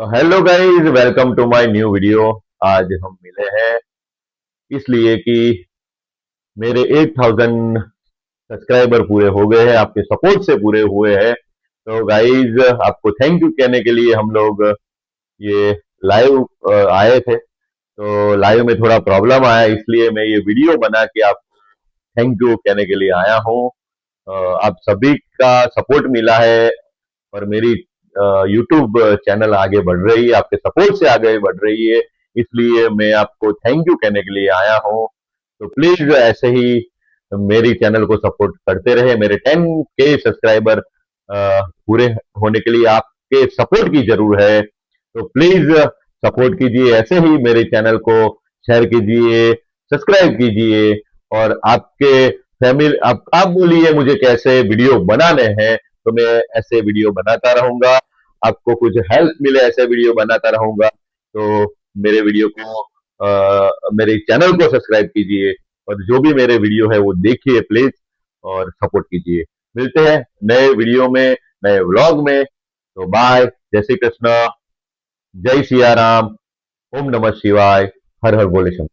Hello guys, welcome to my new video. आज हम मिले हैं इसलिए कि मेरे 8000 सब्सक्राइबर पूरे हो गए हैं, आपके सपोर्ट से पूरे हुए हैं। तो गाइस, आपको थैंक यू कहने के लिए हम लोग ये लाइव आए थे। तो लाइव में थोड़ा प्रॉब्लम आया, इसलिए मैं ये वीडियो बना के आप थैंक यू कहने के लिए आया हूँ। अ, आप सभी का सपोर्ट मिला है और मेरी यूट्यूब चैनल आगे बढ़ रही है, आपके सपोर्ट से आगे बढ़ रही है। इसलिए मैं आपको थैंक यू कहने के लिए आया हूँ। तो प्लीज ऐसे ही मेरी चैनल को सपोर्ट करते रहे। मेरे 10K सब्सक्राइबर पूरे होने के लिए आपके सपोर्ट की जरूर है। तो प्लीज सपोर्ट कीजिए, ऐसे ही मेरे चैनल को शेयर कीजिए, सब्सक्राइब कीजिए। और आपके फैमिली, आप बोलिए मुझे कैसे वीडियो बनाने हैं, तो मैं ऐसे वीडियो बनाता रहूंगा। आपको कुछ हेल्प मिले ऐसे वीडियो बनाता रहूंगा। तो मेरे वीडियो को मेरे चैनल को सब्सक्राइब कीजिए और जो भी मेरे वीडियो है वो देखिए प्लीज और सपोर्ट कीजिए। मिलते हैं नए वीडियो में, नए व्लॉग में। तो बाय, जय श्री कृष्ण, जय सिया राम, ओम नमः शिवाय, हर हर बोले शंकर।